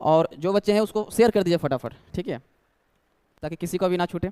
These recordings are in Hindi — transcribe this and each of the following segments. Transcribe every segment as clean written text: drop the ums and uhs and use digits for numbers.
और जो बच्चे हैं उसको शेयर कर दीजिए फटाफट, ठीक है, ताकि किसी को भी ना छूटे।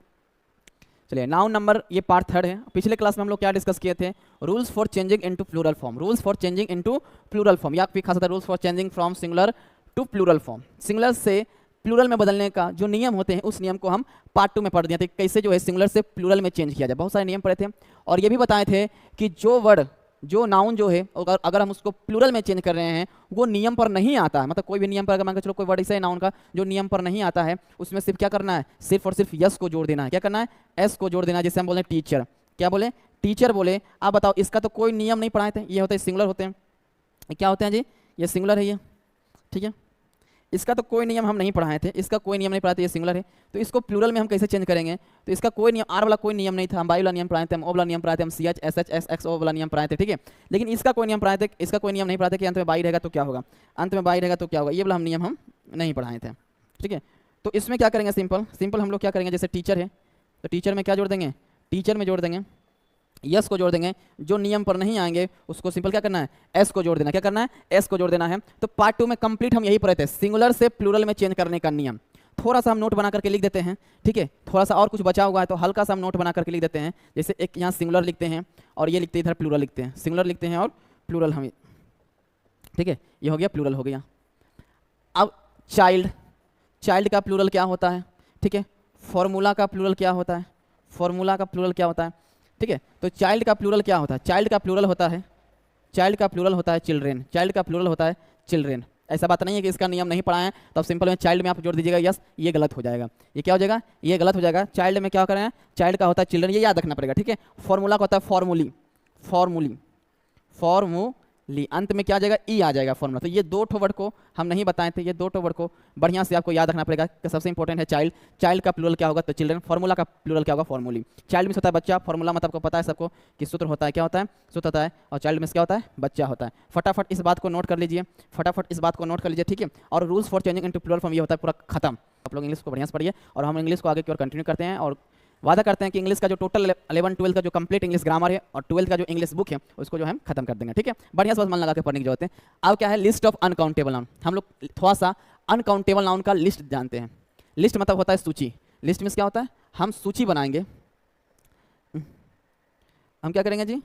चलिए नाउन नंबर, ये पार्ट 3 है। पिछले क्लास में हम लोग क्या डिस्कस किए थे? Rules for changing into plural form, rules for changing into plural form, या फिर खास था rules for changing from singular to plural form. Singular से प्लूरल में बदलने का जो नियम होते हैं उस नियम को हम पार्ट 2 में पढ़ दिए थे, कैसे जो है सिंगुलर से प्लूरल में चेंज किया जाए। बहुत सारे नियम पढ़े थे और ये भी बताए थे कि जो वर्ड, जो नाउन जो है अगर हम उसको प्लूरल में चेंज कर रहे हैं वो नियम पर नहीं आता है, मतलब कोई भी नियम पर, अगर मान के चलो कोई वर्ड ऐसा है नाउन का जो नियम पर नहीं आता है, उसमें सिर्फ क्या करना है? सिर्फ और सिर्फ यस को जोड़ देना है। क्या करना है? एस को जोड़ देना है। जैसे हम बोले टीचर, क्या बोले? टीचर बोले। आप बताओ, इसका तो कोई नियम नहीं पढ़ाए थे, ये होते हैं सिंगुलर होते हैं। क्या होते हैं जी? ये सिंगुलर है ये, ठीक है, इसका तो कोई नियम हम नहीं पढ़ाए थे, इसका कोई नियम नहीं पढ़ाए थे, ये सिंगुलर है। तो इसको प्लूरल में हम कैसे चेंज करेंगे? तो इसका कोई नियम, आर वाला कोई नियम नहीं था, हम वाई वाला नियम पढ़ाए थे, हम ओ वाला नियम पढ़ाए थे, हम C H S H S X O वाला नियम पढ़ाए थे, ठीक है। लेकिन इसका कोई नियम पढ़ाए थे, इसका कोई नियम नहीं पढ़ाए थे कि अंत में वाई रहेगा तो क्या होगा, अंत में वाई रहेगा तो क्या होगा, ये वाला हम नियम हम नहीं पढ़ाए थे, ठीक है। तो इसमें क्या करेंगे? सिंपल हम लोग क्या करेंगे? जैसे टीचर है तो टीचर में क्या जोड़ देंगे? टीचर में जोड़ देंगे यस को जोड़ देंगे। जो नियम पर नहीं आएंगे उसको सिंपल क्या करना है? एस को जोड़ देना। क्या करना है? एस को जोड़ देना है। तो पार्ट 2 में कंप्लीट हम यही पढ़े थे, सिंगुलर से प्लूरल में चेंज करने का नियम। थोड़ा सा हम नोट बना करके लिख देते हैं, ठीक है, थोड़ा सा और कुछ बचा हुआ है तो हल्का सा हम नोट बना करके लिख देते हैं। जैसे एक यहाँ सिंगुलर लिखते हैं और ये लिखते हैं इधर प्लूरल लिखते हैं, सिंगुलर लिखते हैं और प्लूरल हम, ठीक है, ये हो गया प्लूरल हो गया। अब चाइल्ड, चाइल्ड का प्लूरल क्या होता है? ठीक है, फॉर्मूला का प्लूरल क्या होता है? फॉर्मूला का प्लूरल क्या होता है? ठीक है, तो चाइल्ड का प्लूरल क्या होता है? चाइल्ड का प्लूरल होता है, चाइल्ड का प्लूरल होता है चिल्ड्रेन, चाइल्ड का प्लूरल होता है चिल्ड्रेन। ऐसा बात नहीं है कि इसका नियम नहीं पढ़ाए हैं, तो अब सिंपल में चाइल्ड में आप जोड़ दीजिएगा यस, ये गलत हो जाएगा। ये क्या हो जाएगा? ये गलत हो जाएगा। चाइल्ड में क्या करें? चाइल्ड का होता है चिल्ड्रन, ये याद रखना पड़ेगा, ठीक है। फॉर्मूला का होता है फॉर्मूली, फॉर्मूली, फॉर्मूली, अंत में क्या आ जाएगा? ई आ जाएगा फॉर्मूला। तो ये दो ठो वर्ड को हम नहीं बताए थे, ये दो ठो वर्ड को बढ़िया से आपको याद रखना पड़ेगा कि सबसे इंपॉर्टेंट है चाइल्ड। चाइल्ड का प्लूरल क्या होगा? तो चिल्ड्रन। फॉर्मूला का प्लूरल क्या होगा? फॉर्मूली। चाइल्ड में होता है बच्चा, फॉर्मूला मतलब आपको पता है सबको कि सूत्र होता है, क्या होता है? सूत्र होता है, और चाइल्ड में क्या होता है? बच्चा होता है। फटाफट इस बात को नोट कर लीजिए, फटाफट इस बात को नोट कर लीजिए, ठीक है। और rules for changing into plural form ये होता है पूरा खत्म। आप लोग इंग्लिश को बढ़िया से पढ़िए और हम इंग्लिश को आगे की ओर कंटिन्यू करते हैं और वादा करते हैं कि इंग्लिश का जो टोटल 11 12 का जो कंप्लीट इंग्लिश ग्रामर है और 12 का जो इंग्लिश बुक है उसको जो हम खत्म कर देंगे, ठीक है। बढ़िया से बस मन लगा के पढ़ने की जरूरत है। अब क्या है? List of uncountable noun. हम लोग थोड़ा सा अनकाउंटेबल नाउन का लिस्ट जानते हैं। लिस्ट मतलब होता है सूची। लिस्ट में क्या होता है? हम सूची बनाएंगे। हम क्या करेंगे जी?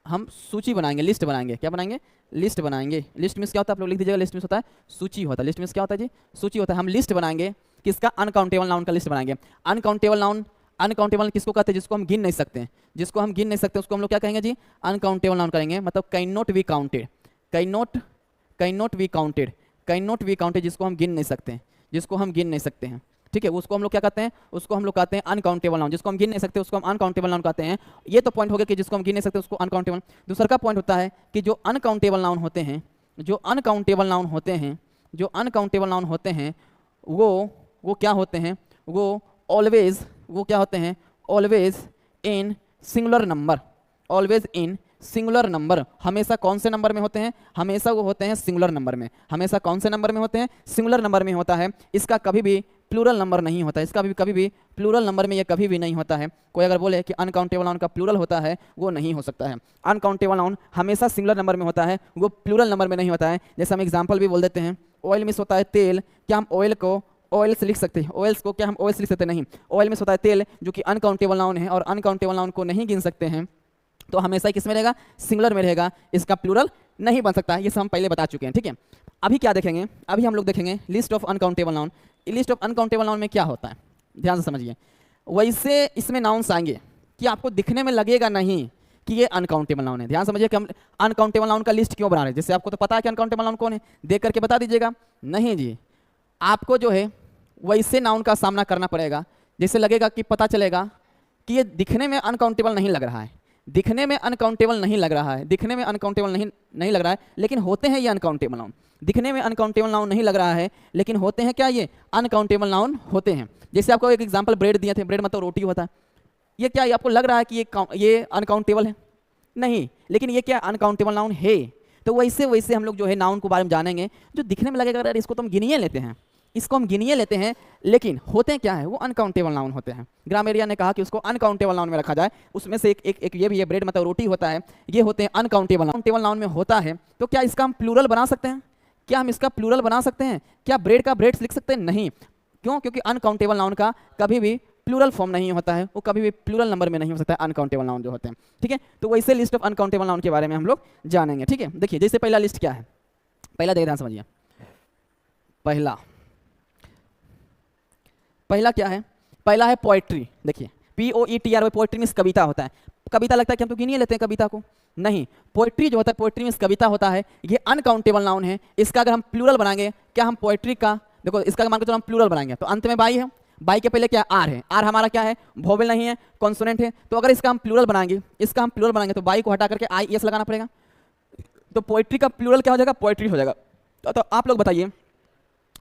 हम सूची बनाएंगे, लिस्ट बनाएंगे। क्या बनाएंगे? लिस्ट बनाएंगे। लिस्ट में क्या होता है? आप लोग लिख दीजिएगा, लिस्ट में होता है सूची होता है। लिस्ट में क्या होता है जी? सूची होता है। हम लिस्ट बनाएंगे किसका? अनकाउंटेबल नाउन का लिस्ट बनाएंगे। अनकाउंटेबल नाउन, अनकाउंटेबल किसको कहते हैं? जिसको हम गिन नहीं सकते हैं, जिसको हम गिन नहीं सकते उसको हम लोग क्या कहेंगे जी? अनकाउंटेबल नाउन करेंगे। मतलब can not be counted, can not be counted, can not be counted, जिसको हम गिन नहीं सकते हैं, जिसको हम गिन नहीं सकते हैं, ठीक है, उसको हम लोग क्या कहते हैं? उसको हम लोग कहते हैं अनकाउंटेबल नाउन। जिसको हम गिन नहीं सकते उसको हम अनकाउंटेबल नाउन कहते हैं। ये तो पॉइंट हो गया कि जिसको हम गिन नहीं सकते उसको अनकाउंटेबल। दूसरा का पॉइंट होता है कि जो अनकाउंटेबल नाउन होते हैं, जो अनकाउंटेबल नाउन होते हैं, जो अनकाउंटेबल नाउन होते हैं वो क्या होते हैं? वो ऑलवेज, वो क्या होते हैं? Always in singular number, always in singular number. हमेशा कौन से नंबर में होते हैं? हमेशा वो होते हैं सिंगुलर नंबर में। हमेशा कौन से नंबर में होते हैं? सिंगुलर नंबर में होता है। इसका कभी भी प्लूरल नंबर नहीं होता है, इसका भी कभी भी प्लूरल नंबर में ये कभी भी नहीं होता है। कोई अगर बोले कि अनकाउंटेबल नाउन का प्लूरल होता है, वो नहीं हो सकता है। अनकाउंटेबल नाउन हमेशा सिंगुलर नंबर में होता है, वो प्लूरल नंबर में नहीं होता है। जैसे हम एग्जाम्पल भी बोल देते हैं, ऑयल मिस होता है तेल। क्या हम ऑयल को ऑयल से लिख सकते हैं? ऑयल्स को क्या हम ऑयल से लिख सकते? नहीं। ऑयल में होता है तेल, जो कि अनकाउंटेबल नाउन है और अनकाउंटेबल नाउन को नहीं गिन सकते हैं, तो हमेशा ही किस में रहेगा? सिंगुलर में रहेगा। इसका प्लूरल नहीं बन सकता है, ये सब हम पहले बता चुके हैं, ठीक है। अभी क्या देखेंगे? अभी हम लोग देखेंगे list of uncountable noun. List of uncountable noun में क्या होता है, ध्यान से समझिए। वैसे इसमें नाउन्स आएंगे कि आपको दिखने में लगेगा नहीं कि ये अनकाउंटेबल नाउन है। ध्यान समझिए कि हम अनकाउंटेबल नाउन का लिस्ट क्यों बना रहे हैं। जैसे आपको तो पता है कि अनकाउंटेबल नाउन कौन है, देख करके बता दीजिएगा। नहीं जी, आपको जो है वैसे नाउन का सामना करना पड़ेगा जैसे लगेगा कि पता चलेगा कि ये दिखने में अनकाउंटेबल नहीं लग रहा है, दिखने में अनकाउंटेबल नहीं लग रहा है, दिखने में अनकाउंटेबल नहीं लग रहा है, लेकिन होते हैं ये अनकाउंटेबल नाउन। दिखने में अनकाउंटेबल नाउन नहीं लग रहा है, लेकिन होते हैं क्या? ये अनकाउंटेबल नाउन होते हैं। जैसे आपको एक एग्जांपल ब्रेड दिए थे, ब्रेड मतलब रोटी होता है। ये क्या है? आपको लग रहा है कि ये अनकाउंटेबल है? नहीं, लेकिन ये क्या? अनकाउंटेबल नाउन है। तो वैसे वैसे हम लोग जो है नाउन के बारे में जानेंगे जो दिखने में लगेगा अरे इसको तो हम गिनिए लेते हैं, इसको हम गिनिए लेते हैं, लेकिन होते क्या है? वो अनकाउंटेबल नाउन होते हैं। ग्रामेरिया ने कहा कि उसको अनकाउंटेबल नाउन में रखा जाए। उसमें से एक ये भी है, ब्रेड मतलब रोटी होता है, ये होते हैं अनकाउंटेबल नाउन में होता है। तो क्या इसका हम प्लूरल बना सकते हैं? क्या हम इसका प्लूरल बना सकते हैं? क्या ब्रेड का ब्रेड्स लिख सकते हैं? नहीं। क्यों? क्योंकि अनकाउंटेबल नाउन का कभी भी प्लूरल फॉर्म नहीं होता है, वो कभी भी प्लूरल नंबर में नहीं हो सकता है, अनकाउंटेबल नाउन जो होते हैं। ठीक है, तो वैसे लिस्ट ऑफ अनकाउंटेबल नाउन के बारे में हम लोग जानेंगे। ठीक है, देखिए जैसे पहला लिस्ट क्या है, पहला देखिए ध्यान समझिए। पहला क्या है? पहला है पोएट्री। देखिए POETRY, पोएट्री मीन्स कविता होता है। कविता लगता है कि हम तो गिनिए लेते हैं कविता को, नहीं। पोएट्री जो होता है, पोएट्री मीन्स कविता होता है, ये अनकाउंटेबल नाउन है। इसका अगर हम प्लूरल बनाएंगे, क्या हम पोएट्री का, देखो इसका मान के चलो हम प्लूरल बनाएंगे तो अंत में बाई है, बाई के पहले क्या आर है, आर हमारा क्या है, वोवेल नहीं है, कॉन्सोनेंट है। तो अगर इसका हम प्लूरल बनाएंगे, तो बाई को हटा करके IES लगाना पड़ेगा। तो पोएट्री का प्लूरल क्या हो जाएगा? पोएट्री हो जाएगा। तो आप लोग बताइए,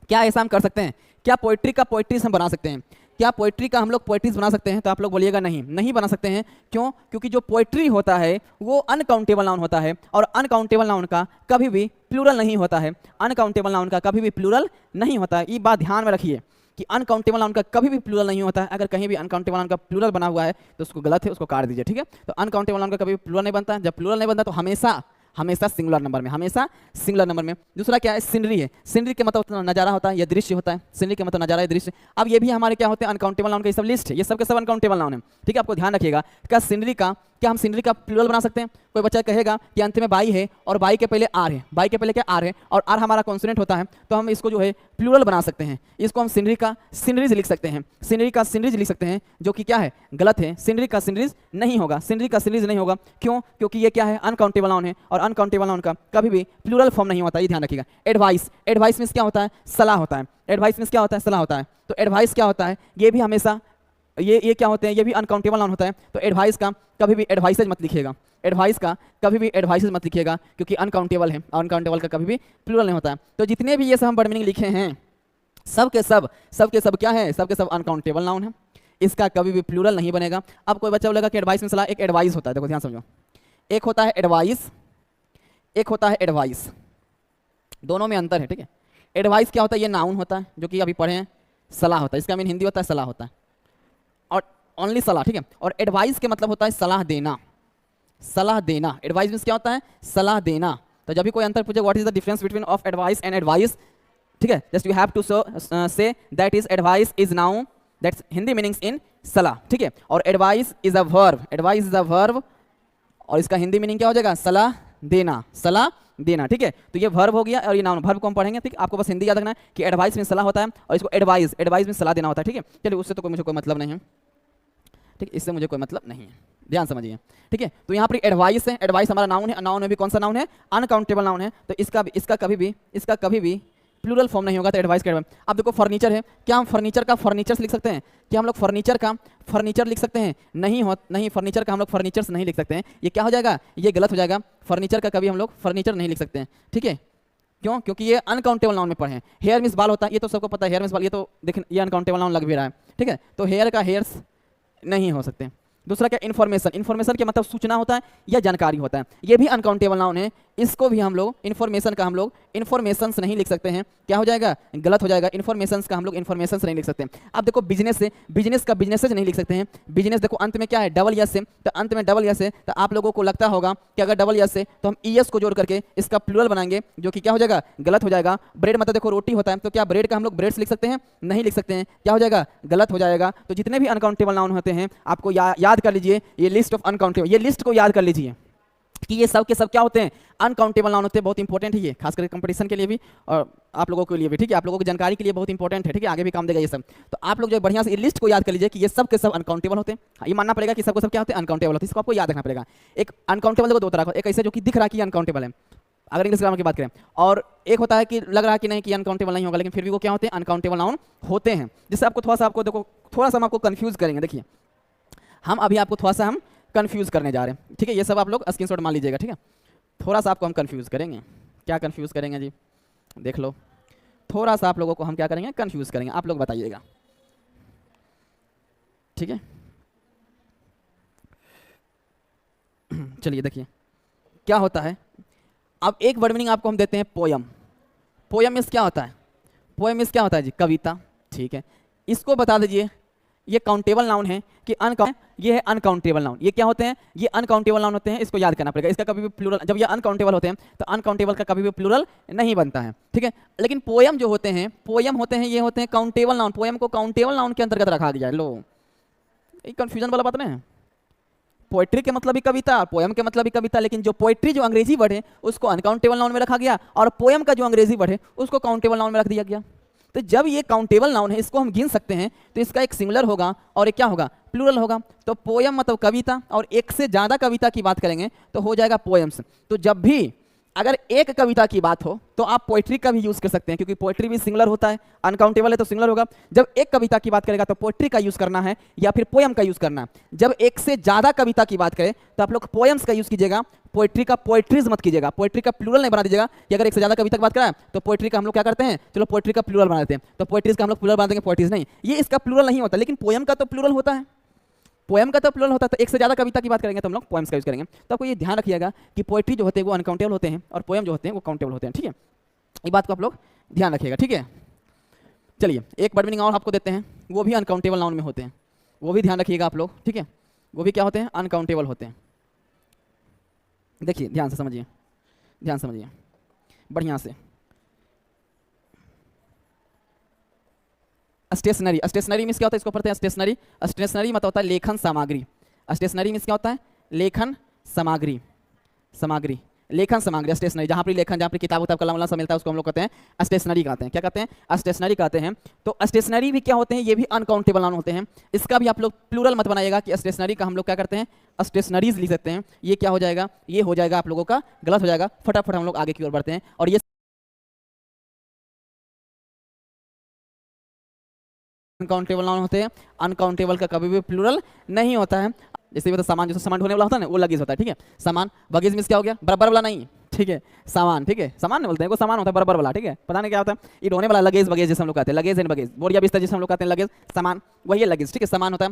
क्या ऐसा हम कर सकते हैं? क्या पोएट्री का पोएट्रीज हम बना सकते हैं? क्या पोएट्री का हम लोग पोएट्रीज बना सकते हैं? तो आप लोग बोलिएगा नहीं, नहीं बना सकते हैं। क्यों? क्योंकि जो पोएट्री होता है वो अनकाउंटेबल नाउन होता है, और अनकाउंटेबल नाउन का कभी भी प्लूरल नहीं होता है। अनकाउंटेबल नाउन का कभी भी प्लूरल नहीं होता है, ये बात ध्यान में रखिए कि अनकाउंटेबल नाउन का कभी भी प्लूरल नहीं होता है। अगर कहीं भी अनकाउंटेबल नाउन का प्लूरल बना हुआ है तो उसको गलत है, उसको काट दीजिए। ठीक है, तो अनकाउंटेबल नाउन का कभी भी प्लूरल नहीं बनता है। जब प्लूरल नहीं बनता तो हमेशा सिंगुलर नंबर में, हमेशा सिंगुलर नंबर में। दूसरा क्या है? सीनरी है। सीनरी के मतलब नजारा होता है या दृश्य होता है। सीनरी के मतलब नजारा या दृश्य। अब ये भी हमारे क्या होते हैं? अनकाउंटेबल नाउन का सब लिस्ट है, ये सब के सब अनकाउंटेबल नाउन है। ठीक है, आपको ध्यान रखिएगा। क्या हम सीनरी का प्लूरल बना सकते हैं? कोई बच्चा कहेगा कि अंत में बाई है और बाई के पहले आर है, बाई के पहले क्या आर है, और आर हमारा कॉन्सोनेंट होता है, तो हम इसको जो है प्लूरल बना सकते हैं। इसको हम सीनरी का सीनरीज लिख सकते हैं, सीनरी का सीनरीज लिख सकते हैं, जो कि क्या है? गलत है। सीनरी का सीनरीज नहीं होगा, सीनरी का सीनरीज नहीं होगा। क्यों? क्योंकि ये क्या है? अनकाउंटेबल नाउन है, और अनकाउंटेबल नाउन का कभी भी प्लूरल फॉर्म नहीं होता, ये ध्यान रखिएगा। एडवाइस मीन्स क्या होता है? सलाह होता है। एडवाइस मीन्स क्या होता है? सलाह होता है। तो एडवाइस क्या होता है? ये भी हमेशा ये क्या होते हैं? ये भी अनकाउंटेबल नाउन होता है। तो एडवाइस का कभी भी एडवाइसेज मत लिखिएगा, एडवाइस का कभी भी एडवाइसेज मत लिखिएगा, क्योंकि अनकाउंटेबल है। अनकाउंटेबल का कभी भी प्लूरल नहीं होता है। तो जितने भी ये सब हम वर्ड मीनिंग लिखे हैं, सब के सब क्या है? सब के सब अनकाउंटेबल नाउन है। इसका कभी भी प्लूरल नहीं बनेगा। अब कोई बच्चा बोलेगा कि एडवाइस में सलाह, एक एडवाइस होता है। देखो ध्यान समझो, एक होता है एडवाइस, एक होता है एडवाइस, दोनों में अंतर है। ठीक है, एडवाइस क्या होता है? ये नाउन होता है, जो कि अभी पढ़े हैं, सलाह होता है। इसका मीन हिंदी होता है सलाह होता है, और ओनली सलाह। ठीक है, और एडवाइस के मतलब होता है सलाह देना, सलाह देना। एडवाइस मींस क्या होता है? सलाह देना। तो जब भी कोई अंतर पूछे, what is the difference between of advice and advise, ठीक है, just you have to say that is advice is noun, that's Hindi meanings in सलाह। ठीक है, और advise is a verb, advise is a verb, और इसका हिंदी मीनिंग क्या हो जाएगा? सलाह देना, सलाह देना। ठीक है, तो ये वर्ब हो गया और ये नाउन। वर्ब को हम पढ़ेंगे। ठीक, आपको बस हिंदी याद रखना है कि एडवाइस में सलाह होता है, और इसको एडवाइस में सलाह देना होता है। ठीक है, चलिए उससे तो मुझे कोई मतलब नहीं है। ठीक, इससे मुझे कोई मतलब नहीं है, ध्यान समझिए। ठीक है, तो यहाँ पर एडवाइस है, एडवाइस हमारा नाउन है, नाउन में भी कौन सा नाउन है? अनकाउंटेबल नाउन है। तो इसका कभी भी प्लूरल फॉर्म नहीं होगा। तो एडवाइस के अब देखो फर्नीचर है, क्या हम फर्नीचर का फर्नीचर्स लिख सकते हैं? क्या हम लोग फर्नीचर का फर्नीचर लिख सकते हैं? नहीं, फर्नीचर का हम लोग फर्नीचर्स नहीं लिख सकते हैं। ये क्या हो जाएगा? ये गलत हो जाएगा। फर्नीचर का कभी हम लोग फर्नीचर नहीं लिख सकते हैं। ठीक है, क्यों? क्योंकि ये अनकाउंटेबल नाउन में पढ़े हैं। हेयर मींस बाल होता है, ये तो सबको पता है। हेयर मींस बाल, ये तो देखिए ये अनकाउंटेबल नाउन लग भी रहा है। ठीक है, तो हेयर का हेयर्स नहीं हो सकते। दूसरा क्या? इन्फॉर्मेशन। इन्फॉर्मेशन के मतलब सूचना होता है या जानकारी होता है, ये भी अनकाउंटेबल नाउन है। इसको भी हम लोग इन्फॉर्मेशन का हम लोग इन्फॉर्मेशंस नहीं लिख सकते हैं। क्या हो जाएगा? गलत हो जाएगा। इन्फॉर्मेशंस का हम लोग इन्फॉर्मेशंस नहीं लिख सकते हैं। अब देखो बिजनेस से, बिजनेस का बिजनेसेज नहीं लिख सकते हैं। बिजनेस देखो अंत में क्या है? डबल एस से, तो अंत में डबल एस है, तो आप लोगों को लगता होगा कि अगर डबल एस से तो हम ES को जोड़ करके इसका प्लूरल बनाएंगे, जो कि क्या हो जाएगा? गलत हो जाएगा। ब्रेड मतलब देखो रोटी होता है, तो क्या ब्रेड का हम लोग ब्रेड्स लिख सकते हैं? नहीं लिख सकते हैं। क्या हो जाएगा? गलत हो जाएगा। तो जितने भी अनकाउंटेबल नाउन होते हैं आपको याद कर लीजिए, ये लिस्ट ऑफ अनकाउंटेबल, ये लिस्ट को याद कर लीजिए कि ये सब के सब क्या होते हैं? अनकाउंटेबल नाउन होते हैं। बहुत इंपॉर्टेंट है ये, खास करके कंपटीशन के लिए भी और आप लोगों के लिए भी। ठीक है, आप लोगों की जानकारी के लिए बहुत इंपॉर्टेंट है। ठीक है, आगे भी काम देगा ये सब। तो आप लोग जो बढ़िया से ये लिस्ट को याद कर लीजिए कि ये सब के सब अनकाउंटेबल होते हैं। ये मानना पड़ेगा कि सबको सब क्या होते हैं? अनकाउंटेबल होते हैं। इसको आपको याद रखना पड़ेगा। एक अनकाउंटेबल देखो दो तरह का, एक ऐसे जो कि दिख रहा है कि अनकाउंटेबल है, अगर इंग्लिश ग्रामर की बात करें, और एक होता है कि लग रहा है कि नहीं कि अनकाउंटेबल नहीं होगा, लेकिन फिर भी वो क्या होते हैं? अनकाउंटेबल नाउन होते हैं। जिससे आपको थोड़ा सा हम आपको कंफ्यूज करेंगे। देखिए हम अभी आपको थोड़ा सा हम कंफ्यूज करने जा रहे हैं। ठीक है, ये सब आप लोग स्क्रीनशॉट मान लीजिएगा। ठीक है, थोड़ा सा आपको हम कंफ्यूज करेंगे। क्या कंफ्यूज करेंगे जी? देख लो, थोड़ा सा आप लोगों को हम क्या करेंगे? कंफ्यूज करेंगे। आप लोग बताइएगा। ठीक है, चलिए देखिए क्या होता है। अब एक वर्ड मीनिंग आपको हम देते हैं पोयम। पोयम मीन्स क्या होता है? पोयम मीन्स क्या होता है जी? कविता। ठीक है, इसको बता दीजिए ये काउंटेबल नाउन है कि ये है अनकाउंटेबल नाउन। ये क्या होते हैं? ये अनकाउंटेबल नाउन होते हैं, इसको याद करना पड़ेगा। इसका कभी भी प्लूरल, जब ये अनकाउंटेबल होते हैं तो अनकाउंटेबल का कभी भी प्लूरल नहीं बनता है, ठीक है। लेकिन पोयम जो होते हैं, पोयम होते हैं, ये होते हैं काउंटेबल नाउन। पोयम को काउंटेबल नाउन के अंतर्गत रखा गया है। लो, ये कंफ्यूजन वाला बात नहीं है। पोएट्री के मतलब ही कविता, पोयम के मतलब ही कविता, लेकिन जो पोएट्री जो अंग्रेजी वर्ड है उसको अनकाउंटेबल नाउन में रखा गया, और पोयम का जो अंग्रेजी वर्ड है उसको काउंटेबल नाउन में रख दिया गया। तो जब ये काउंटेबल नाउन है, इसको हम गिन सकते हैं, तो इसका एक सिंगुलर होगा और एक क्या होगा? प्लूरल होगा। तो पोयम मतलब कविता, और एक से ज्यादा कविता की बात करेंगे तो हो जाएगा पोएम्स। तो जब भी अगर एक कविता की बात हो तो आप पोएट्री का भी यूज कर सकते हैं, क्योंकि पोएट्री भी सिंगुलर होता है, अनकाउंटेबल है तो सिंगुलर होगा। जब एक कविता की बात करेगा तो पोएट्री का यूज करना है या फिर पोयम का यूज करना है। जब एक से ज्यादा कविता की बात करें तो आप लोग पोएम्स का यूज कीजिएगा, पोएट्री का पोएट्रीज मत कीजिएगा। पोएट्री का प्लूरल नहीं बना दीजिएगा कि अगर एक से ज्यादा कविता की बात करा तो पोएट्री का हम लोग क्या करते हैं, चलो पोएट्री का प्लूरल बना देते हैं, तो पोएट्रीज का हम लोग प्लूरल बना देंगे, पोएट्रीज नहीं। ये इसका प्लूरल नहीं होता, लेकिन पोयम का तो प्लूरल होता है। पोएम का तो प्लूरल होता है, तो एक से ज्यादा कविता की बात करेंगे तो हम लोग पोएम्स का यूज करेंगे। तो आपको ये ध्यान रखिएगा कि पोएट्री जो होते हैं वो अनकाउंटेबल होते हैं और पोएम जो होते हैं वो काउंटेबल होते हैं, ठीक है। ये बात को आप लोग ध्यान रखिएगा, ठीक है। चलिए एक वर्ड मीनिंग और आपको देते हैं, वो भी अनकाउंटेबल नाउन में होते हैं, वो भी ध्यान रखिएगा आप लोग, ठीक है। वो भी क्या होते हैं? अनकाउंटेबल होते हैं। देखिए ध्यान से समझिए, ध्यान समझिए बढ़िया से। स्टेशनरी, स्टेशनरी मीन्स क्या होता है? इसको पढ़ते हैं। स्टेशनरी, स्टेशनरी मतलब होता है लेखन सामग्री। स्टेशनरी मीन्स क्या होता है? लेखन सामग्री, सामग्री, लेखन सामग्री, स्टेशनरी। जहाँ पर लेखन, जहाँ पर किताब उताब कलम वलम सब मिलता है उसको हम लोग कहते हैं स्टेशनरी कहते हैं। क्या कहते हैं? स्टेशनरी कहते हैं। तो स्टेशनरी भी क्या होते हैं? ये भी अनकाउंटेबल नाउन होते हैं। इसका भी आप लोग प्लूरल मत बनाइएगा कि स्टेशनरी का हम लोग क्या करते हैं? स्टेशनरीज लिख सकते हैं। ये क्या हो जाएगा? ये हो जाएगा आप लोगों का गलत हो जाएगा। फटाफट हम लोग आगे की ओर बढ़ते हैं। और ये अनकाउंटेबल नाउन होते हैं। अनकाउंटेबल का कभी भी प्लूरल नहीं होता है। जैसे मतलब सामान, जैसे सामान ढोने वाला होता है ना, वो लगेज होता है, ठीक है। सामान, बगेज मीन्स क्या हो गया? बराबर वाला नहीं, ठीक है। सामान, ठीक है, सामान नहीं बोलते हैं, वो सामान होता है बराबर वाला, ठीक है। पता नहीं क्या होता है ये ढोने वाला, लगेज बगेज जैसे हम लोग कहते हैं, लगेज एंड बगेज। बोरिया बिस्तर जैसे हम लोग कहते हैं लगेज, सामान वही है लगेज, ठीक है, सामान होता है।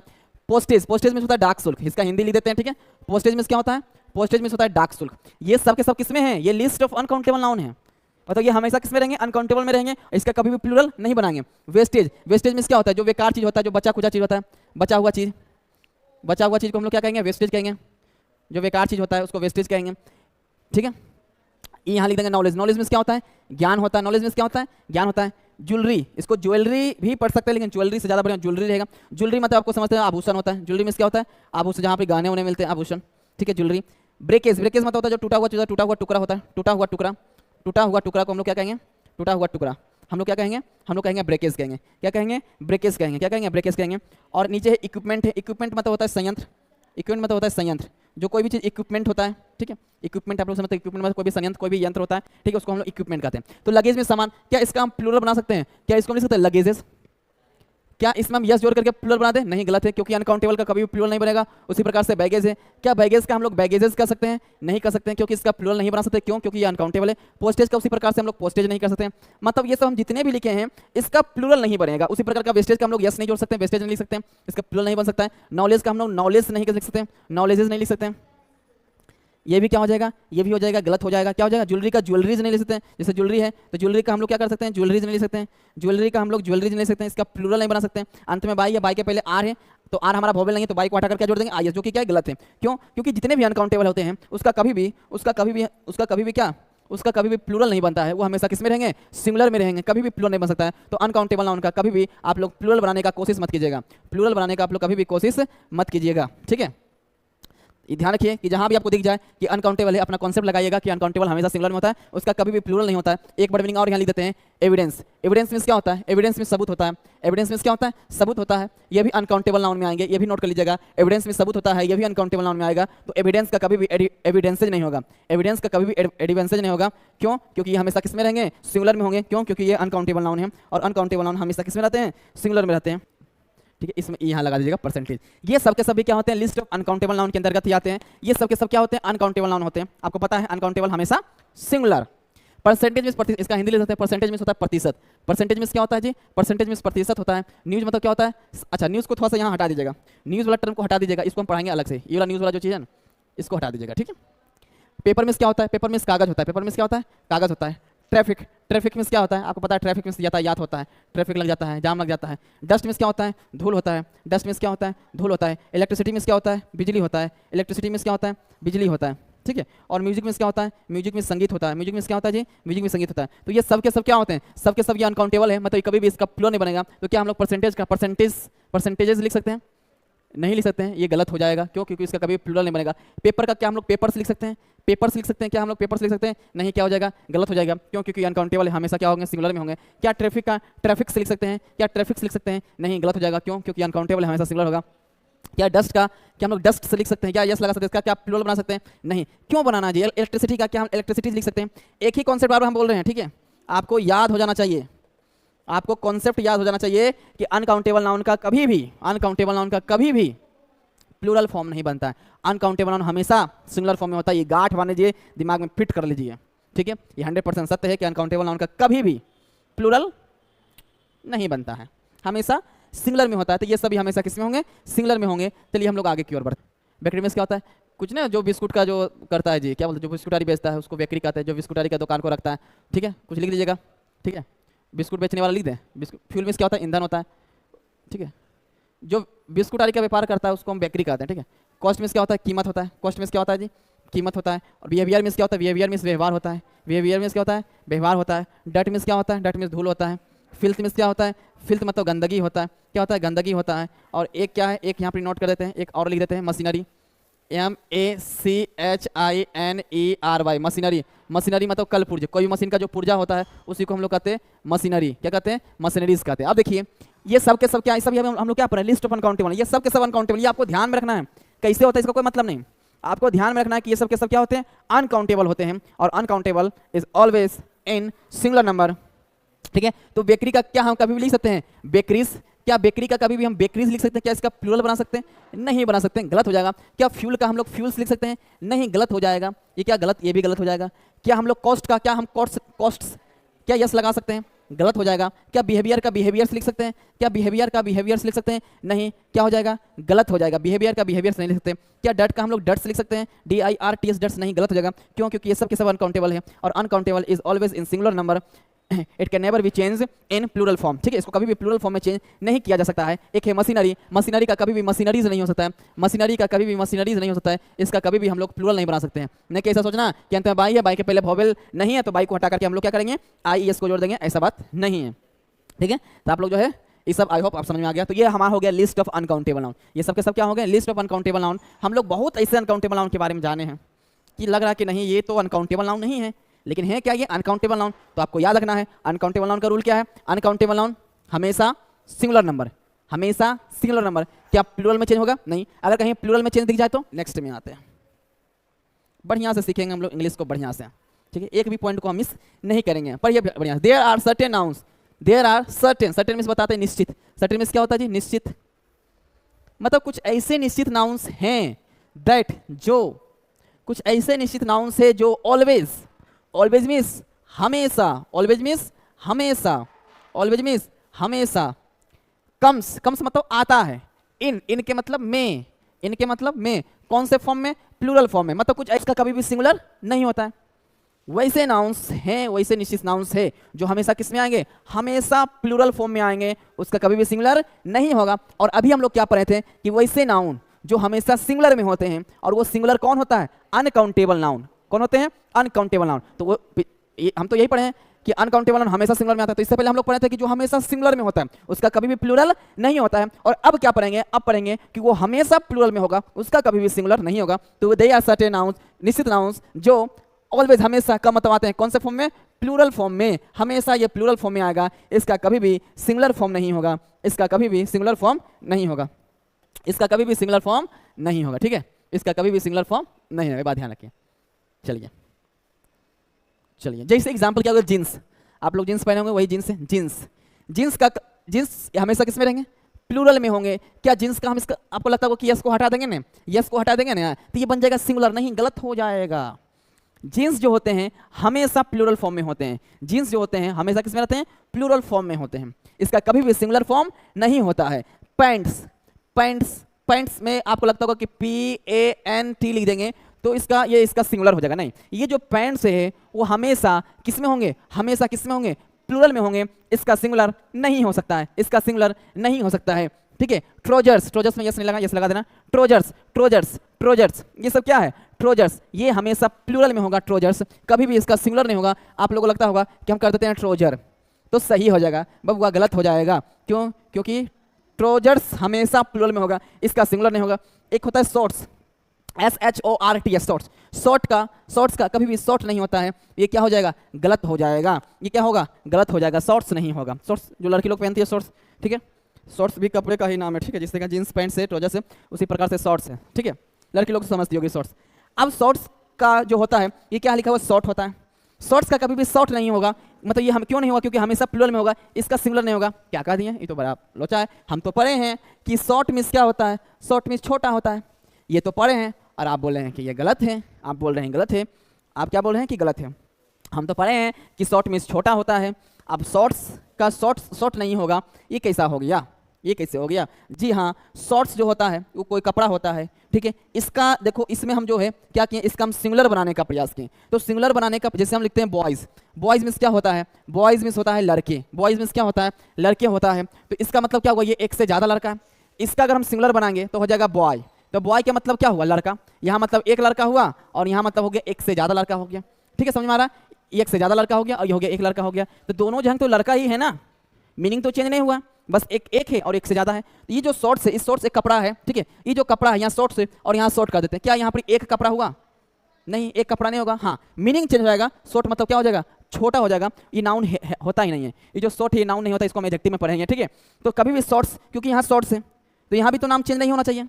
पोस्टेज, पोस्टेज मीन्स होता है डाक शुल्क, इसका हिंदी लिख देते हैं, ठीक है। पोस्टेज मीन्स क्या होता है? पोस्टेज मीन्स होता है डाक शुल्क। ये सब के सब किसमें है? ये लिस्ट ऑफ अनकाउंटेबल नाउन है, मतलब ये हमेशा किसमें रहेंगे? अनकाउंटेबल में रहेंगे। इसका कभी भी प्लूरल नहीं बनाएंगे। वेस्टेज, वेस्टेज मीन्स क्या होता है? जो बेकार चीज होता है, जो बचा खुचा चीज होता है, बचा हुआ चीज, बचा हुआ चीज को हम लोग क्या कहेंगे? वेस्टेज कहेंगे। जो बेकार चीज होता है उसको वेस्टेज कहेंगे, ठीक है। यहाँ लिख देंगे नॉलेज, नॉलेज मीन्स क्या होता है? ज्ञान होता है। नॉलेज मीन्स क्या होता है? ज्ञान होता है। ज्वेलरी, इसको ज्वेलरी भी पढ़ सकते हैं, लेकिन ज्वेलरी से ज्यादा बढ़िया ज्वेलरी रहेगा। ज्वेलरी मतलब आपको समझते हैं आभूषण होता है। ज्वेलरी मीन्स क्या होता है? आभूषण, जहाँ पे गहने उन्हें मिलते हैं, आभूषण, ठीक है, ज्वेलरी। ब्रेकेज, ब्रेकेज मतलब होता है जो टूटा हुआ टुकड़ा होता है, टूटा हुआ टुकड़ा, टूटा हुआ टुकड़ा को हम लोग क्या कहेंगे? टूटा हुआ टुकड़ा हम लोग क्या कहेंगे? हम लोग कहेंगे ब्रेकेज कहेंगे। क्या कहेंगे? ब्रेकेज कहेंगे। क्या कहेंगे? ब्रेकेज कहेंगे। और नीचे है इक्विपमेंट है। इक्विपमेंट मतलब होता है संयंत्र। इक्विपमेंट मतलब होता है संयंत्र, जो कोई भी चीज इक्विपमेंट होता है, ठीक है। इक्विपमेंट आप लोग समझते हैं, इक्विपमेंट मतलब कोई भी संयंत्र, कोई भी यंत्र होता है, ठीक है, उसको हम लोग इक्विपमेंट कहते हैं। तो लगेज में सामान, क्या इसका हम प्लूरल बना सकते हैं? क्या इसको नहीं सकते? लगेजेस। क्या इसमें हम यस जोड़ करके प्लूरल बना दें? नहीं, गलत है, क्योंकि अनकाउंटेबल का कभी भी प्लूरल नहीं बनेगा। उसी प्रकार से बैगेज है। क्या बैगेज का हम लोग बैगेजेस कर सकते हैं? नहीं कर सकते हैं, क्योंकि इसका प्लूरल नहीं बना सकते। क्यों? क्योंकि ये अनकाउंटेबल है। पोस्टेज का उसी प्रकार से हम लोग पोस्टेज नहीं कर सकते हैं। मतलब ये सब हम जितने भी लिखे हैं इसका प्लूरल नहीं बनेगा। उसी प्रकार का वेस्टेज का हम लोग यस नहीं जोड़ सकते, वेस्टेज नहीं लिख सकते हैं, इसका प्लूरल नहीं बन सकता है। नॉलेज का हम लोग नॉलेज नहीं लिख सकते, नॉलेजेस नहीं लिख सकते हैं। ये भी क्या हो जाएगा? ये भी हो जाएगा, गलत हो जाएगा। क्या हो जाएगा? ज्वेलरी का ज्वेलरीज नहीं ले सकते हैं। जैसे ज्वेलरी है तो ज्वेलरी का हम लोग क्या कर सकते हैं? ज्वेलरीज नहीं ले सकते हैं। ज्वेलरी का हम लोग ज्वेलरीज नहीं ले सकते हैं, इसका प्लूरल नहीं बना सकते हैं। अंत में बाई है, बाई के पहले आर है, तो आर हमारा वोवेल नहीं है, तो बाई को हटा कर क्या जोड़ देंगे? आई, जो कि क्या है? गलत है। क्यों? क्योंकि जितने भी अनकाउंटेबल होते हैं उसका कभी भी क्या, उसका कभी भी प्लूरल नहीं बनता है। वो हमेशा किस में रहेंगे? सिंगुलर में रहेंगे, कभी भी प्लूरल नहीं बन सकता है। तो अनकाउंटेबल नाउन का कभी भी आप लोग प्लूरल बनाने का कोशिश मत कीजिएगा, प्लूरल बनाने का आप लोग कभी भी कोशिश मत कीजिएगा, ठीक है। ये ध्यान रखिए कि जहां भी आपको दिख जाए कि अनकाउंटेबल है, अपना कॉन्सेप्ट लगाइएगा कि अनकाउंटेबल हमेशा सिंगुलर में होता है, उसका कभी भी प्लूरल नहीं होता है। एक वर्ड मीनिंग और यहाँ लिख देते हैं, एविडेंस। एविडेंस मींस क्या होता है? एविडेंस में सबूत होता है। एविडेंस मींस क्या होता है? सबूत होता है। ये भी अनकाउंटेबल नाउन में आएंगे, ये भी नोट कर लीजिएगा। एविडेंस में सबूत होता है, ये भी अनकाउंटेबल नाउन में आएगा। तो एविडेंस का कभी भी एविडेंसेज नहीं होगा, एविडेंस का कभी भी एविडेंसेज नहीं होगा। क्यों? क्योंकि ये हमेशा किस में रहेंगे? सिंगुलर में होंगे। क्यों? क्योंकि ये अनकाउंटेबल नाउन है, और अनकाउंटेबल नाउन हमेशा किस में रहते हैं? सिंगुलर में रहते हैं, ठीक है। इसमें यहाँ लगा दीजिएगा परसेंटेज। ये सब के सभी क्या होते हैं? लिस्ट ऑफ अनकाउंटेबल नाउन के अंतर्गत ही आते हैं। ये सब के सब क्या होते हैं? अनकाउंटेबल नाउन होते हैं। आपको पता है अनकाउंटेबल हमेशा सिंगुलर। परसेंटेज में इसका हिंदी ले सकते हैं, परसेंटेज में होता है प्रतिशत। परसेंटेज में क्या होता है जी? परसेंटेज में प्रतिशत होता है। न्यूज मतलब क्या होता है? अच्छा, न्यूज को थोड़ा सा यहाँ हटा दीजिएगा, न्यूज वाला टर्म को हटा दीजिएगा, इसको हम पढ़ाएंगे अलग से। ये वाला न्यूज वाला जो चीज़ है ना, इसको हटा दीजिएगा, ठीक है। पेपर में क्या होता है? पेपर में कागज होता है। पेपर में क्या होता है? कागज होता है। ट्रैफिक, ट्रैफिक मीन्स क्या होता है आपको पता है, ट्रैफिक मीन्स यातायात होता है, ट्रैफिक लग जाता है, जाम लग जाता है। डस्ट मीन्स क्या होता है, धूल होता है, डस्ट मीन्स क्या होता है, धूल होता है। इलेक्ट्रिसिटी मीन्स क्या होता है, बिजली होता है, इलेक्ट्रिसिटी मीन्स क्या होता है, बिजली होता है, ठीक है। और म्यूजिक मीन्स क्या होता है, म्यूजिक मीन्स संगीत होता है, म्यूजिक मीन्स क्या होता है जी, म्यूजिक मीन्स संगीत होता है। तो ये सब के सब क्या होते हैं, सब के सब ये अनकाउंटेबल है, मतलब कभी भी इसका प्लूरल नहीं बनेगा। तो क्या हम लोग परसेंटेज का परसेंटेजेस लिख सकते हैं, नहीं लिख सकते हैं, ये गलत हो जाएगा। क्यों, क्योंकि इसका कभी प्लूरल नहीं बनेगा। पेपर का क्या हम लोग पेपर्स लिख सकते हैं, पेपर्स लिख सकते हैं, क्या हम लोग पेपर्स लिख सकते हैं, नहीं, क्या हो जाएगा, गलत हो जाएगा। क्यों, क्योंकि अनकाउंटेबल हमेशा क्या होंगे, सिंगुलर में होंगे। क्या ट्रैफिक का ट्रैफिक्स लिख सकते हैं, क्या ट्रैफिक्स लिख सकते हैं, नहीं, गलत हो जाएगा। क्यों, क्योंकि अनकाउंटेबल हमेशा सिंगुलर होगा। क्या डस्ट का, क्या हम लोग डस्ट से लिख सकते हैं, क्या यस लगा सकते हैं, इसका क्या प्लूरल बना सकते हैं, नहीं। क्यों बनाना जी। इलेक्ट्रिसिटी का क्या हम इलेक्ट्रिसिटी लिख सकते हैं। एक ही कॉन्सेप्ट बार हम बोल रहे हैं, ठीक है, आपको याद हो जाना चाहिए, आपको कॉन्सेप्ट याद हो जाना चाहिए कि अनकाउंटेबल नाउन का कभी भी, अनकाउंटेबल नाउन का कभी भी प्लूरल फॉर्म नहीं बनता है। अनकाउंटेबल नाउन हमेशा सिंगुलर फॉर्म में होता है। ये गांठ मान लीजिए, दिमाग में फिट कर लीजिए, ठीक है। ये 100% सत्य है कि अनकाउंटेबल नाउन का कभी भी प्लूरल नहीं बनता है, हमेशा सिंगुलर में होता है। तो ये सभी हमेशा किस में होंगे, सिंगुलर में होंगे। चलिए हम लोग आगे की ओर बढ़ते हैं। बेकरी में क्या होता है, कुछ ना जो बिस्कुट का जो करता है जी, क्या बोलते हैं, जो बिस्कुटारी बेचता है उसको बेकरी कहते हैं, जो बिस्कुटारी का दुकान को रखता है, ठीक है। कुछ लिख लीजिएगा, ठीक है, बिस्कुट बेचने वाला लिख दें। बिस्कुट फ्यूल में क्या होता है, ईंधन होता है, ठीक है। जो बिस्कुटारी का व्यापार करता है उसको हम बेकरी कहते हैं, ठीक है। कॉस्ट में क्या होता है, कीमत होता है, कॉस्ट में क्या होता है जी, कीमत होता है। और बिहेवियर में क्या होता है, बिहेवियर में व्यवहार होता है, बिहेवियर में क्या होता है, व्यवहार होता है। डट में क्या होता है, डट में धूल होता है। फिल्थ में क्या होता है, फिल्थ मतलब गंदगी होता है, क्या होता है, गंदगी होता है। और एक क्या है, एक यहाँ पर नोट कर देते हैं, एक और लिख देते हैं, मशीनरी, MACHINERY, मशीनरी। मशीनरी मतलब कल पुर्जे, कोई भी मशीन का जो पुर्जा होता है उसी को हम लोग कहते हैं मशीनरी, क्या कहते हैं, मशीनरीज कहते हैं। अब देखिए ये सब के सब क्या, सब हम लोग क्या पढ़े, लिस्ट ऑफ अनकाउंटेबल, ये सब के सब अनकाउंटेबल। ये आपको ध्यान में रखना है, कैसे होता है इसका कोई मतलब नहीं, आपको ध्यान में रखना है कि ये सब के सब क्या होते हैं, अनकाउंटेबल होते हैं। और uncountable is always in singular number, ठीक है। तो बेकरी का क्या हम कभी भी लिख सकते हैं, बेकरीज, क्या बेकरी का कभी भी हम बेकरीज लिख सकते हैं, क्या इसका प्लूरल बना सकते हैं, नहीं बना सकते हैं, गलत हो जाएगा। क्या फ्यूल का हम लोग फ्यूल्स लिख सकते हैं, नहीं, गलत हो जाएगा। ये क्या गलत, ये भी गलत हो जाएगा। क्या हम लोग कॉस्ट का, क्या हम कॉस्ट्स क्या यस लगा सकते हैं, गलत हो जाएगा। क्या बिहेवियर का बिहेवियर्स लिख सकते हैं, क्या बिहेवियर का बिहेवियर्स लिख सकते हैं, नहीं, क्या हो जाएगा, गलत हो जाएगा। बिहेवियर का बिहेवियर्स नहीं लिख सकते। क्या डट का हम लोग डट्स लिख सकते हैं, DIRTS डट्स, नहीं, गलत हो जाएगा। क्यों, क्योंकि ये सब के सब अनकाउंटेबल है। और uncountable is always in singular number, it can never be change in plural form, ठीक है। इसको कभी भी प्लूरल फॉर्म में चेंज नहीं किया जा सकता है। एक है मशीनरी, मशीनरी का कभी भी मशीनरीज नहीं हो सकता है, मशीनरी का कभी भी मशीनरीज नहीं हो सकता है। इसका कभी भी हम लोग प्लूरल नहीं बना सकते हैं। नहीं कि ऐसा सोचना कि अंत में बाई है, बाई के पहले वोवेल नहीं है तो बाई को हटा करके हम लोग क्या करेंगे, IES को जोड़ देंगे, ऐसा बात नहीं है, ठीक है। तो आप लोग जो है ये सब आई होप आप समझ में आ गया। तो ये हमारा हो गया लिस्ट ऑफ अनकाउंटेबल नाउन। ये सब के सब क्या हो गए, लिस्ट ऑफ अनकाउंटेबल नाउन। हम लोग बहुत ऐसे अनकाउंटेबल नाउन के बारे में जाने हैं कि लग रहा है कि नहीं ये तो अनकाउंटेबल नाउन नहीं है, लेकिन है क्या ये अनकाउंटेबल नाउन। तो आपको याद रखना है अनकाउंटेबल नाउन का रूल क्या है, अनकाउंटेबल नाउन हमेशा सिंगुलर नंबर, हमेशा सिंगुलर नंबर। क्या प्लूरल में चेंज होगा, नहीं। अगर कहीं प्लूरल में चेंज दिख जाए तो नेक्स्ट में आते हैं, बढ़िया से सीखेंगे हम लोग इंग्लिश को बढ़िया से, ठीक है। एक भी पॉइंट को हम मिस नहीं करेंगे, पर ये बढ़िया। There are certain nouns, there are certain, certain means बताते हैं निश्चित, सर्टेन मींस क्या होता है जी, निश्चित। मतलब कुछ ऐसे निश्चित नाउन्स हैं दैट, जो कुछ ऐसे निश्चित नाउन्स है जो ऑलवेज, ऑलवेज मीन्स हमेशा, ऑलवेज मीन्स हमेशा, ऑलवेज मीन्स हमेशा, कम्स, कम्स मतलब आता है, इन के मतलब में, इनके मतलब में, कौन से फॉर्म में, प्लूरल फॉर्म में। मतलब कुछ इसका कभी भी सिंगुलर नहीं होता है। वैसे नाउन्स हैं, वैसे निश्चित नाउन्स है जो हमेशा किस में आएंगे, हमेशा प्लूरल फॉर्म में आएंगे, उसका कभी भी सिंगुलर नहीं होगा। और अभी हम लोग क्या पढ़े थे कि वैसे नाउन जो हमेशा सिंगुलर में होते हैं, और वो सिंगुलर कौन होता है, अनकाउंटेबल नाउन। कौन होते हैं, अनकाउंटेबल नाउन। तो वो हम तो यही पढ़े हैं कि अनकाउंटेबल नाउन हमेशा सिंगुलर में आता है। तो इससे पहले हम लोग पढ़े थे कि जो हमेशा सिंगुलर में होता है उसका कभी भी प्लूरल नहीं होता है। और अब क्या पढ़ेंगे, अब पढ़ेंगे कि वो हमेशा प्लूरल में होगा, उसका कभी भी सिंगुलर नहीं होगा। तो दे आर सर्टेन नाउन्स, निश्चित नाउन्स जो ऑलवेज हमेशा का मतलब आते हैं कौन से फॉर्म में, प्लूरल फॉर्म में। हमेशा ये प्लूरल फॉर्म में आएगा, इसका कभी भी सिंगुलर फॉर्म नहीं होगा, इसका कभी भी सिंगुलर फॉर्म नहीं होगा, इसका कभी भी सिंगुलर फॉर्म नहीं होगा, ठीक है। इसका कभी भी सिंगुलर फॉर्म नहीं होगा, बात ध्यान रखिए। चलिए चलिए, जैसे एग्जांपल क्या होगा, जींस, आप लोग जींस पहने होंगे, वही जींस है, जींस। जींस का जींस हमेशा किस में रहेंगे, प्लूरल में होंगे। क्या जींस का हम इसका आपको लगता है कि यस को हटा देंगे ना, यस को हटा देंगे ना, तो ये बन जाएगा सिंगुलर, नहीं, गलत हो जाएगा। जीन्स जो होते हैं हमेशा प्लूरल फॉर्म में होते हैं, जीन्स जो होते हैं हमेशा किस में रहते हैं, प्लूरल फॉर्म में होते हैं, इसका कभी भी सिंगुलर फॉर्म नहीं होता है। पैंट्स, पैंट्स, पैंट्स में आपको लगता होगा कि PANT लिख देंगे तो इसका सिंगुलर हो जाएगा। नहीं, ये जो पैंट्स है वो हमेशा किस में होंगे, हमेशा किस में होंगे, प्लूरल में होंगे। इसका सिंगुलर नहीं हो सकता है, इसका सिंगुलर नहीं हो सकता है। ठीक है, ट्रोजर्स, ट्रोजर्स में यस नहीं लगा, यस लगा देना। ट्रोजर्स, ट्रोजर्स, ट्रोजर्स, ये सब क्या है, ट्रोजर्स, ये हमेशा प्लूरल में होगा। ट्रोजर्स कभी भी इसका सिंगुलर नहीं होगा। आप लोगों को लगता होगा कि हम कर देते हैं ट्रोजर, तो सही हो जाएगा, बबुआ गलत हो जाएगा। क्यों? क्योंकि ट्रोजर्स हमेशा प्लूरल में होगा, इसका सिंगुलर नहीं होगा। एक होता है शॉर्ट्स, SHORTS, शॉर्ट्स, शॉर्ट्स का कभी भी शॉर्ट नहीं होता है, ये क्या हो जाएगा, गलत हो जाएगा। ये क्या होगा, गलत हो जाएगा, शॉर्ट्स नहीं होगा। शॉर्ट्स जो लड़की लोग पहनती है शॉर्ट्स, ठीक है, शॉर्ट्स भी कपड़े का ही नाम है। ठीक है, जिस तरह जींस पैंट से, ट्राउजर से, उसी प्रकार से शॉर्ट्स है। ठीक है, लड़की लोग समझती होगी शॉर्ट्स। अब शॉर्ट्स का जो होता है, ये क्या लिखा हुआ, शॉर्ट होता है। शॉर्ट्स का कभी भी शॉर्ट नहीं होगा, मतलब ये हम क्यों नहीं होगा, क्योंकि हमेशा प्लूरल में होगा, इसका सिंगुलर नहीं होगा। क्या कह दिए, ये तो बड़ा लोचा है। हम तो पढ़े हैं कि शॉर्ट मीन्स क्या होता है, शॉर्ट मीन्स छोटा होता है, ये तो पढ़े हैं। और आप बोल रहे हैं कि ये गलत है, आप बोल रहे हैं गलत है। आप क्या बोल रहे हैं कि गलत है। हम तो पढ़े हैं कि शॉर्ट मीन्स छोटा होता है। अब शॉर्ट्स का शॉर्ट नहीं होगा, ये कैसा हो गया, ये कैसे हो गया। जी हाँ, शॉर्ट्स जो होता है वो कोई कपड़ा होता है। ठीक है, इसका देखो, इसमें हम जो है क्या किए, इसका हम सिंगुलर बनाने का प्रयास किए। तो सिंगुलर बनाने का, जैसे हम लिखते हैं बॉयज़, बॉयज़ मीन्स क्या होता है, बॉयज़ मीन्स होता है लड़के, बॉयज़ मीन्स क्या होता है, लड़के होता है। तो इसका मतलब क्या हुआ, ये एक से ज़्यादा लड़का है। इसका अगर हम सिंगुलर बनाएंगे तो हो जाएगा बॉय। तो बॉय का मतलब क्या हुआ, लड़का। यहाँ मतलब एक लड़का हुआ, और यहाँ मतलब हो गया एक से ज़्यादा लड़का हो गया। ठीक है, समझ में आ रहा है, एक से ज़्यादा लड़का हो गया और ये हो गया एक लड़का हो गया। तो दोनों जो है तो लड़का ही है ना, मीनिंग तो चेंज नहीं हुआ, बस एक है और एक से ज़्यादा है। तो ये जो शॉर्ट्स है, इस शॉर्ट्स एक कपड़ा है। ठीक है, ये जो कपड़ा है यहाँ शॉर्ट्स है और यहाँ शॉर्ट कर देते हैं। क्या यहाँ पर एक कपड़ा हुआ, नहीं, एक कपड़ा नहीं होगा। हाँ, मीनिंग चेंज हो जाएगा। शॉर्ट मतलब क्या हो जाएगा, छोटा हो जाएगा। ये नाउन होता ही नहीं है, ये जो शॉर्ट है ये नाउन नहीं होता, इसको हम एडजेक्टिव में पढ़ेंगे। ठीक है, तो कभी भी शॉर्ट्स, क्योंकि यहाँ शॉर्ट्स है तो यहाँ भी तो नाम चेंज नहीं होना चाहिए।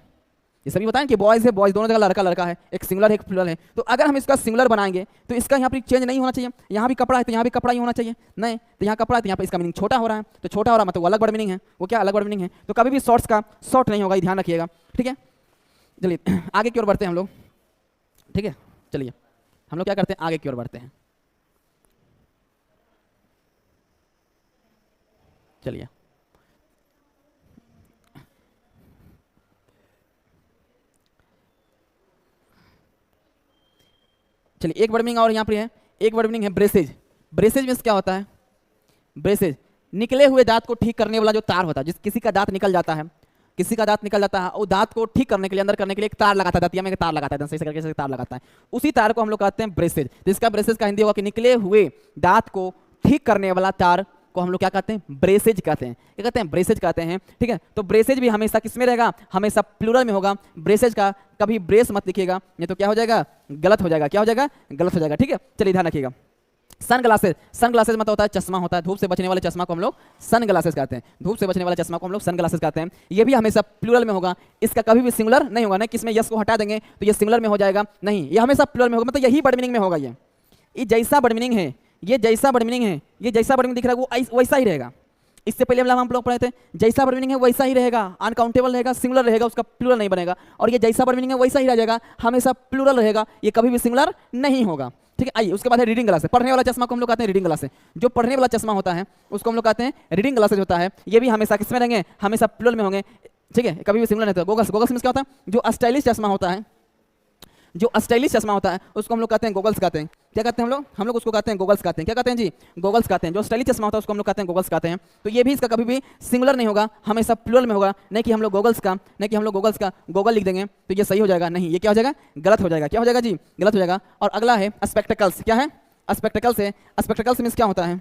ये सभी बताएं कि बॉयज़ है, बॉयज़ दोनों जगह लड़का लड़का है, एक सिंगुलर है एक प्लूरल है। तो अगर हम इसका सिंगुलर बनाएंगे तो इसका यहाँ पर चेंज नहीं होना चाहिए। यहाँ भी कपड़ा है तो यहाँ भी कपड़ा ही होना चाहिए, नहीं तो यहाँ कपड़ा है तो यहाँ पर इसका मीनिंग छोटा हो रहा है। तो छोटा हो रहा है मतलब वो अलग वर्ड मीनिंग है, वो क्या अलग वर्ड मीनिंग है। तो कभी भी शॉर्ट्स का शॉर्ट नहीं होगा, ये ध्यान रखिएगा। ठीक है, चलिए आगे की ओर बढ़ते हैं हम लोग। ठीक है, चलिए हम लोग क्या करते हैं, आगे की ओर बढ़ते हैं। चलिए चलिए एक वर्ड मीनिंग और यहाँ पर है, एक वर्ड मीनिंग है ब्रेसेज। ब्रेसेज मीन्स क्या होता है, ब्रेसेज निकले हुए दांत को ठीक करने वाला जो तार होता है। जिस किसी का दांत निकल जाता है, किसी का दांत निकल जाता है, वो दांत को ठीक करने के लिए, अंदर करने के लिए एक तार लगाता है, दांतिया में एक तार लगाता है, सही से करके से तार लगाता है, उसी तार को हम लोग कहते हैं ब्रेसेज। जिसका ब्रेसेज का हिंदी होगा कि निकले हुए दांत को ठीक करने वाला तार को हम लोग क्या कहते हैं, ब्रेसेज कहते हैं। क्या कहते हैं, ब्रेसेज कहते हैं। ठीक है, तो ब्रेसेज भी हमेशा किस में रहेगा, हमेशा प्लूरल में होगा। ब्रेसेज का कभी ब्रेस मत लिखिएगा, नहीं तो क्या हो जाएगा, गलत हो जाएगा। क्या हो जाएगा, गलत हो जाएगा। ठीक है, चलिए ध्यान रखिएगा। सन ग्लासेस, सन ग्लासेस मतलब होता है चश्मा होता है, धूप से बचने वाले चश्मा को हम लोग सन ग्लासेस कहते हैं। धूप से बचने वाले चश्मा को हम लोग सन ग्लासेस कहते हैं। ये भी हमेशा प्लूरल में होगा, इसका कभी भी सिंगुलर नहीं होगा। ना किसमें यस को हटा देंगे तो ये सिंगुलर में हो जाएगा, नहीं, ये हमेशा प्लूरल में होगा, मतलब यही वर्ड मीनिंग में होगा। ये जैसा वर्ड मीनिंग है, ये जैसा वर्ड मीनिंग है, ये जैसा वर्ड मीनिंग दिख रहा है वो वैसा ही रहेगा। इससे पहले हम लोग पढ़े थे, जैसा वर्ड मीनिंग है वैसा ही रहेगा, अनकाउंटेबल रहेगा, सिंगुलर रहेगा, उसका प्लूरल नहीं बनेगा। और ये जैसा वर्ड मीनिंग है वैसा ही रह जाएगा, हमेशा प्लूरल रहेगा, ये कभी भी सिंगुलर नहीं होगा। ठीक है, आइए उसके बाद है रीडिंग ग्लासेस। पढ़ने वाला चश्मा को हम लोग कहते हैं रीडिंग ग्लासेस। जो पढ़ने वाला चश्मा होता है उसको हम लोग कहते हैं रीडिंग ग्लासेस होता है। ये भी हमेशा किसमें रहेंगे, हमेशा प्लूरल में होंगे। ठीक है, कभी भी सिंगुलर नहीं होता। गोगल्स, गोगल्स मींस क्या होता है, जो स्टाइलिश चश्मा होता है, जो स्टाइलिश चश्मा होता है उसको हम लोग कहते हैं गोगल्स कहते हैं। क्या कहते हैं हम लोग उसको कहते हैं गोगल्स कहते हैं। क्या कहते हैं जी, गोगल्स कहते हैं। जो स्टाइलिश चश्मा होता है उसको हम लोग कहते हैं गोगल्स कहते हैं। तो ये भी इसका कभी भी सिंगुलर नहीं होगा, हमेशा प्लूरल में होगा। नहीं कि हम लोग गोगल्स का गोगल लिख देंगे तो ये सही हो जाएगा, नहीं, ये क्या हो जाएगा, गलत हो जाएगा। क्या हो जाएगा जी, गलत हो जाएगा। और अगला है स्पेक्टिकल्स। क्या है, स्पेक्टिकल्स है। स्पेक्टिकल्स मींस क्या होता है,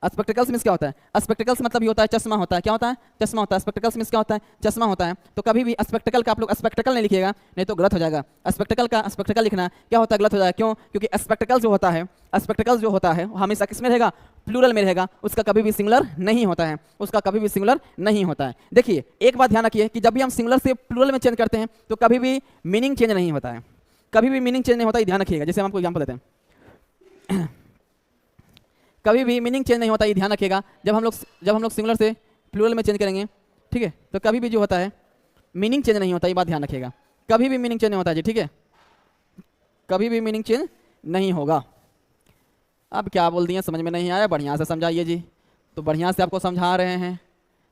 स्पेक्टिकल्स मींस क्या होता है, स्पेक्टिकल्स मतलब ये होता है चश्मा होता है। क्या होता है, चश्मा होता है। स्पेक्टिकल्स मींस क्या होता है, चश्मा होता है। तो कभी भी स्पेक्टिकल का आप लोग स्पेक्टिकल नहीं लिखिएगा, नहीं तो गलत हो जाएगा। स्पेक्टिकल का स्पेक्टिकल लिखना क्या होता है, गलत हो जाएगा। क्यों, क्योंकि स्पेक्टिकल जो होता है, स्पेक्टिकल जो होता है हमेशा किस में रहेगा, प्लूरल में रहेगा, उसका कभी भी सिंगुलर नहीं होता है, उसका कभी भी सिंगुलर नहीं होता है। देखिए एक बात ध्यान रखिए कि जब भी हम सिंगुलर से प्लूरल में चेंज करते हैं तो कभी भी मीनिंग चेंज नहीं होता है, कभी भी मीनिंग चेंज नहीं होता है, ध्यान रखिएगा। जैसे हम आपको एग्जाम्पल देते हैं, कभी भी मीनिंग चेंज नहीं होता, ये ध्यान रखिएगा। जब हम लोग सिंगुलर से प्लूरल में चेंज करेंगे, ठीक है, तो कभी भी जो होता है मीनिंग चेंज नहीं होता, ये बात ध्यान रखिएगा। कभी भी मीनिंग चेंज नहीं होता जी, ठीक है, कभी भी मीनिंग चेंज नहीं होगा। अब क्या बोल दिए, समझ में नहीं आया, बढ़िया से समझाइए जी। तो बढ़िया से आपको समझा रहे हैं,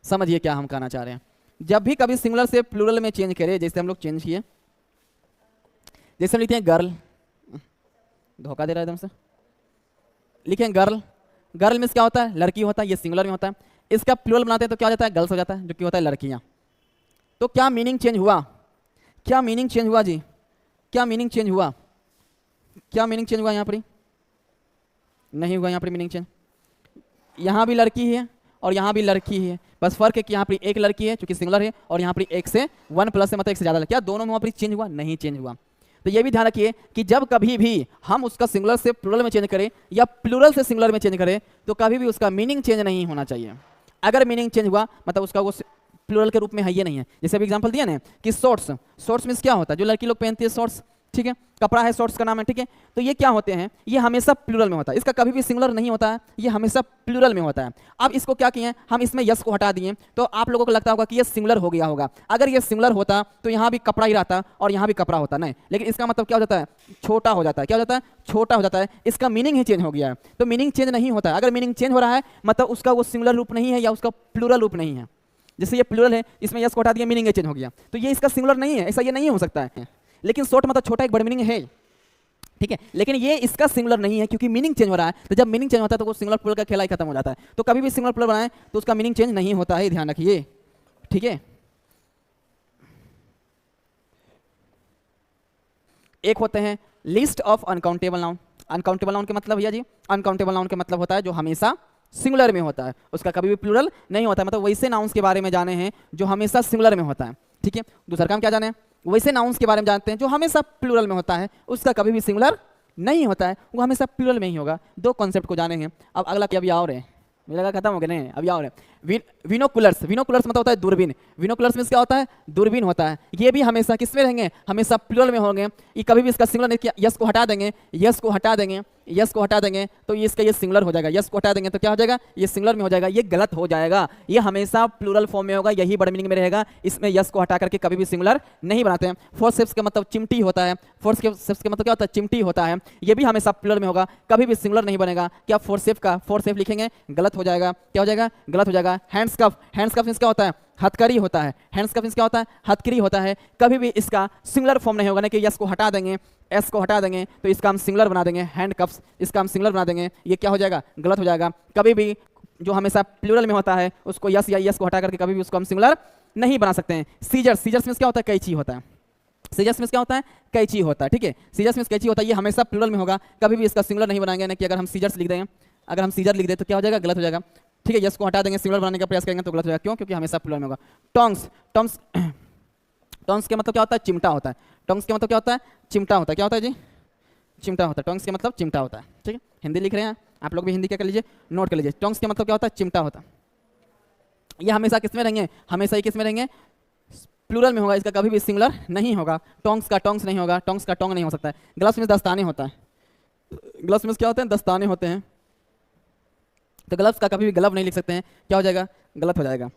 समझिए क्या हम कहना चाह रहे हैं। जब भी कभी सिंगुलर से प्लूरल में चेंज करें, जैसे हम लोग चेंज किए, जैसे हम लिखते हैं गर्ल, धोखा दे रहा है एकदम से, लिखे हैं गर्ल, गर्ल मीन्स क्या होता है, लड़की होता है, ये सिंगुलर में होता है। इसका प्लूरल बनाते हैं तो क्या हो जाता है, गर्ल्स हो जाता है, जो कि होता है लड़कियां। तो क्या मीनिंग चेंज हुआ, क्या मीनिंग चेंज हुआ जी, क्या मीनिंग चेंज हुआ, क्या मीनिंग चेंज हुआ यहाँ पर, नहीं हुआ यहाँ पर मीनिंग चेंज। यहाँ भी लड़की है और यहाँ भी लड़की है, बस फर्क है कि यहाँ पर एक लड़की है क्योंकि सिंगुलर है, और यहाँ पर एक से 1 प्लस है मतलब एक से ज़्यादा। क्या दोनों में वहाँ पर चेंज हुआ, नहीं चेंज हुआ। तो ये भी ध्यान रखिए कि जब कभी भी हम उसका सिंगुलर से प्लूरल में चेंज करें या प्लूरल से सिंगुलर में चेंज करें तो कभी भी उसका मीनिंग चेंज नहीं होना चाहिए। अगर मीनिंग चेंज हुआ मतलब उसका वो प्लूरल के रूप में है ये नहीं है। जैसे अभी एग्जांपल दिया ना कि शॉर्ट्स, शॉर्ट्स मीन्स क्या होता है, जो लड़की लोग पहनती है शॉर्ट्स, ठीक है, कपड़ा है शॉर्ट्स का नाम है, ठीक है। तो ये क्या होते हैं, ये हमेशा प्लूरल में होता है, इसका कभी भी सिंगुलर नहीं होता है, ये हमेशा प्लूरल में होता है। अब इसको क्या किए, हम इसमें यस को हटा दिए, तो आप लोगों को लगता होगा कि ये सिंगुलर हो गया होगा। अगर ये सिंगुलर होता तो यहाँ भी कपड़ा ही रहता और यहाँ भी कपड़ा होता, नहीं, लेकिन इसका मतलब क्या हो जाता है, छोटा हो जाता है। क्या हो जाता है, छोटा हो जाता है, इसका मीनिंग ही चेंज हो गया है। तो मीनिंग चेंज नहीं होता है। अगर मीनिंग चेंज हो रहा है मतलब उसका वो सिंगुलर रूप नहीं है या उसका प्लूरल रूप नहीं है। जैसे ये प्लूरल है, इसमें यस को हटा दिया, मीनिंग चेंज हो गया, तो ये इसका सिंगुलर नहीं है, ऐसा ये नहीं हो सकता है। लेकिन शॉर्ट मतलब छोटा एक बड़ा मीनिंग है, ठीक है, लेकिन ये इसका सिंगुलर नहीं है क्योंकि मीनिंग चेंज हो रहा है। तो जब मीनिंग चेंज होता है तो वो सिंगुलर प्लूरल का खेला ही खत्म हो जाता है। तो कभी भी सिंगुलर प्लूरल बनाएं तो उसका मीनिंग चेंज नहीं होता है, ध्यान रखिए, ठीक है। एक होते हैं list of uncountable noun. Uncountable noun के मतलब भैया जी, अनकाउंटेबल नाउन के मतलब होता है जो हमेशा सिंगुलर में होता है, उसका कभी भी प्लूरल नहीं होता है। मतलब वैसे नाउन्स के बारे में जाने हैं जो हमेशा सिंगुलर में होता है, ठीक है। दूसरा काम क्या जाने हैं, वैसे नाउन्स के बारे में जानते हैं जो हमेशा प्लूरल में होता है, उसका कभी भी सिंगुलर नहीं होता है, वो हमेशा प्लूरल में ही होगा। दो कॉन्सेप्ट को जाने हैं। अब अगला क्या, अभी आओ रहे, मुझे लगा खत्म हो गया, नहीं अभी आओ रहे। विनोकुलर्स, विनोकुलर्स मतलब होता है दूरबीन। विनोकुलर्स में क्या होता है, दूरबीन होता है। ये भी हमेशा किस में रहेंगे, हमेशा प्लूरल में होंगे। ये कभी भी इसका सिंगुलर नहीं किया, यस को हटा देंगे, यस को हटा देंगे, यस को हटा देंगे तो ये इसका ये सिंगुलर हो जाएगा। यस को हटा देंगे तो क्या हो जाएगा, ये सिंगुलर में हो जाएगा, ये गलत हो जाएगा। ये हमेशा प्लूरल फॉर्म में होगा, यही बड़ मीनिंग में रहेगा। इसमें यस को हटा करके कभी भी सिंगुलर नहीं बनाते हैं। फोर्सेप्स का मतलब चिमटी होता है, फोर्सेप्स का मतलब क्या होता है, चिमटी होता है। ये भी हमेशा प्लूरल में होगा, कभी भी सिंगुलर नहीं बनेगा। क्या फोर्सेप का फोर्सेप लिखेंगे, गलत हो जाएगा। क्या हो जाएगा, गलत हो जाएगा। हैंड्स कफ, हैंड्स कफ मींस क्या होता है, हथकड़ी होता है। हैंड्स कफ मींस क्या होता है, हथकड़ी होता है। कभी भी इसका सिंगुलर फॉर्म नहीं होगा ना कि यस को हटा देंगे, एस को हटा देंगे तो इसका हम सिंगुलर बना देंगे, हैंड कफ्स, इसका हम सिंगुलर बना देंगे, ये क्या हो जाएगा, गलत हो जाएगा। कभी भी जो हमेशा प्लूरल में होता है उसको यस या यस को हटा करके कभी भी उसको हम सिंगुलर नहीं बना सकते हैं। सीजर्स, सीजर्स मींस क्या होता है, कैंची होता है। सीजर्स मींस क्या होता है, कैंची होता है, ठीक है। सीजर्स मींस कैंची होता है, ये हमेशा प्लूरल में होगा, कभी भी इसका सिंगुलर नहीं बनाएंगे ना कि अगर हम सीजर्स लिख दें, अगर हम सीजर लिख दें तो क्या हो जाएगा, गलत हो जाएगा, ठीक है। यस को हटा देंगे, सिंगुलर बनाने का प्रयास करेंगे तो गलत हो जाएगा। क्यों, क्योंकि हमेशा प्लूरल में होगा। टोंग्स, टोंग्स, टोंग्स के मतलब क्या होता है, चिमटा होता है। टोंग्स के मतलब क्या होता है, चिमटा होता है। क्या होता है जी, चिमटा होता है। टोंग्स के मतलब चिमटा होता है, ठीक है। हिंदी लिख रहे हैं आप लोग भी, हिंदी क्या कर लीजिए, नोट कर लीजिए। टोंग्स के मतलब क्या होता है, चिमटा होता है। ये हमेशा किस में रहेंगे, हमेशा ही किस में रहेंगे, प्लूरल में होगा, इसका कभी भी सिंगुलर नहीं होगा। टोंग्स का टोंग्स नहीं होगा, टोंग्स का टोंग नहीं हो सकता है। ग्लव्स में दस्ताने होता है, ग्लव्स में क्या होते हैं, दस्ताने होते हैं। तो ग्लव्स का कभी भी ग्लव नहीं लिख सकते हैं, क्या हो जाएगा, गलत हो जाएगा।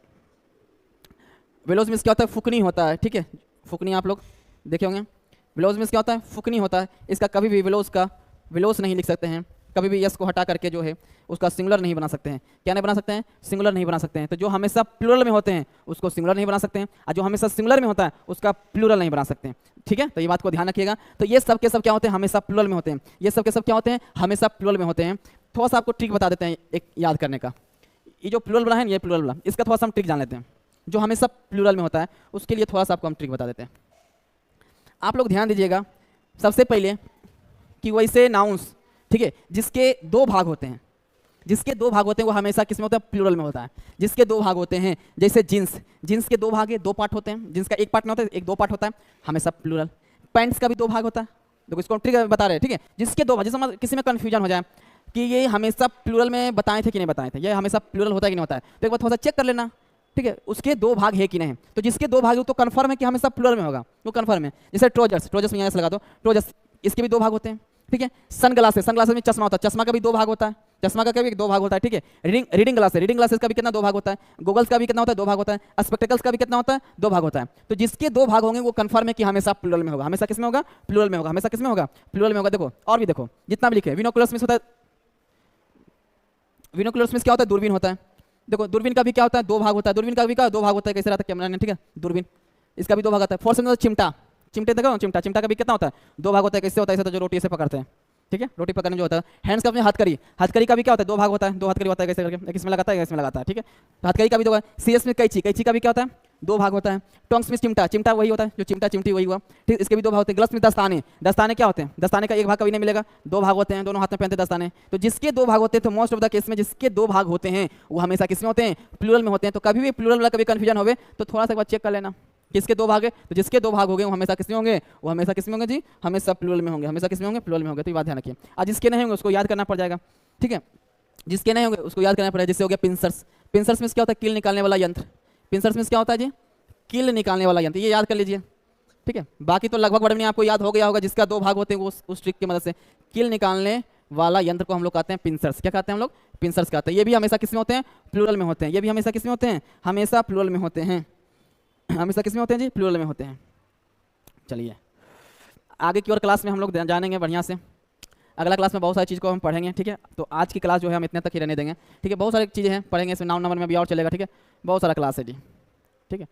विलोज में क्या होता है, फुकनी होता है, ठीक है। फुकनी आप लोग देखे होंगे। विलोज में क्या होता है, फुकनी होता है। इसका कभी भी विलोज का विलोज नहीं लिख सकते हैं, कभी भी यस को हटा करके जो है उसका सिंगुलर नहीं बना सकते हैं। क्या नहीं बना सकते हैं, सिंगुलर नहीं बना सकते हैं। तो जो हमेशा प्लूरल में होते हैं उसको सिंगुलर नहीं बना सकते हैं, और जो हमेशा सिंगुलर में होता है उसका प्लूरल नहीं बना सकते हैं, ठीक है। तो ये बात को ध्यान रखिएगा। तो ये सब के सब क्या होते हैं, हमेशा प्लूरल में होते हैं। ये सब के सब क्या होते हैं, हमेशा प्लूरल में होते हैं। थोड़ा सा आपको ट्रिक बता देते हैं एक याद करने का। ये जो प्लूरल बना है, ये प्लूरल बना, इसका थोड़ा सा हम ट्रिक जान लेते हैं। जो हमेशा प्लूरल में होता है उसके लिए थोड़ा सा आपको हम ट्रिक बता देते हैं। आप लोग ध्यान दीजिएगा सबसे पहले कि वैसे नाउन्स, ठीक है, जिसके दो भाग होते हैं, जिसके दो भाग होते हैं वो हमेशा किस में होता है, प्लूरल में होता है। जिसके दो भाग होते हैं, जैसे जींस, जींस के दो भाग है, दो पार्ट होते हैं। जींस का एक पार्ट नहीं होता है, एक दो पार्ट होता है, हमेशा प्लूरल। पैंट्स का भी दो भाग होता है, देखो इसको ट्रिक बता रहे हैं, ठीक है। जिसके दो भाग, जैसे किसी में कन्फ्यूजन हो जाए कि ये हमेशा प्लूरल में बताए थे कि नहीं बताए थे, ये हमेशा प्लूरल होता है कि नहीं होता है, तो एक बार थोड़ा सा चेक कर लेना, ठीक है। उसके दो भाग है कि नहीं, तो जिसके दो भाग है तो कंफर्म है कि हमेशा प्लूरल में होगा, वो कंफर्म है। जैसे ट्रोजर्स, ट्रोजर्स में यहाँ से लगा दो, ट्रोजर्स, इसके भी दो भाग होते हैं, ठीक है। सन ग्लासेस, सन ग्लासेस में चश्मा होता है, चश्मा का भी दो भाग होता है, चश्मा का भी दो भाग होता है, ठीक है। रीडिंग ग्लासेस, रीडिंग ग्लासेस का भी कितना दो भाग होता है। गूगल्स का भी कितना होता है, दो भाग होता है। स्पेक्टेकल्स का भी कितना होता है, दो भाग होता है। तो जिसके दो भाग होंगे वो कंफर्म है कि हमेशा प्लूरल में होगा, हमेशा किस में होगा, प्लूरल में होगा, हमेशा किस में होगा, प्लूरल में होगा। देखो और भी देखो, जितना भी लिखे, विनोकुलर्स में होता है, विनोकुलर्स में क्या होता है, दूरबीन होता है। देखो दूरबीन का भी क्या होता है, दो भाग होता है। दूरबीन का भी क्या दो भाग होता है, कैसे रहता है कैमरा ने, ठीक है। दूरबीन, इसका भी दो भाग होता है। फोर्स में चिमटा, चिमटे देखो, चिमटा, चिमटा का भी कितना होता है, 2 भाग होता है। कैसे होता है, ऐसे तो जो रोटी से पकड़ते हैं, ठीक है, रोटी पकड़ने जो होता है। हैंड्स का अपने हथकड़ी, हथकड़ी का भी क्या होता है, 2 भाग होता है, 2 हथकड़ी होता है, कैसे करके, एक इसमें लगाता है, एक इसमें लगाता है, ठीक है। तो हथकड़ी का भी 2 है। सीएस में कैंची, कैंची का भी क्या होता है, 2 भाग होता है। टोंग्स में चिमटा, चिमटा वही होता है जो चिमटा चिमटी वही हुआ, ठीक, इसके भी 2 भाग होते हैं। ग्लव्स में दस्ताने, दस्ताने क्या होते हैं, दस्ताने का 1 भाग कभी नहीं मिलेगा, 2 भाग होते हैं, दोनों हाथ में पहनते हैं दस्ताने। तो जिसके 2 भाग होते हैं, तो मोस्ट ऑफ द केस में जिसके 2 भाग होते हैं वो हमेशा किसमें होते हैं, प्लूरल में होते हैं। तो कभी भी प्लूरल वाला कभी कंफ्यूजन होवे तो थोड़ा सा एक बार चेक कर लेना, किसके 2 भाग है, तो जिसके 2 भाग हो गए वो हमेशा किसमें होंगे, वो हमेशा किसमें होंगे जी, हमेशा प्लूरल में होंगे, हमेशा किसमें होंगे, प्लूरल में होंगे। तो ये बात ध्यान रखिए। आज जिसके नहीं होंगे उसको याद करना पड़ जाएगा, ठीक है, जिसके नहीं होंगे उसको याद करना पड़ेगा। जिससे हो गया पिंसर्स, पिंसर्स में क्या होता है, कील निकालने वाला यंत्र, पिंसर्स में क्या होता है जी, कील निकालने वाला यंत्र, ये याद कर लीजिए, ठीक है। बाकी तो लगभग बड़े आपको याद हो गया होगा, जिसका 2 भाग होते हैं वो उस ट्रिक की मदद से। कील निकालने वाला यंत्र को हम लोग कहते हैं पिंसर्स, क्या कहते हैं हम लोग, पिंसर्स कहते हैं। ये भी हमेशा किसमें होते हैं, प्लूरल में होते हैं, ये भी हमेशा किसमें होते हैं, हमेशा प्लूरल में होते हैं, हमेशा किसमें होते हैं जी, प्लूरल में होते हैं। चलिए आगे की और क्लास में हम लोग जानेंगे बढ़िया से, अगला क्लास में बहुत सारी चीज़ को हम पढ़ेंगे, ठीक है। तो आज की क्लास जो है हम इतने तक ही रहने देंगे, ठीक है। बहुत सारी चीज़ें हैं पढ़ेंगे, इसमें नाउन नंबर में भी और चलेगा, ठीक है, बहुत सारा क्लास है जी, ठीक है।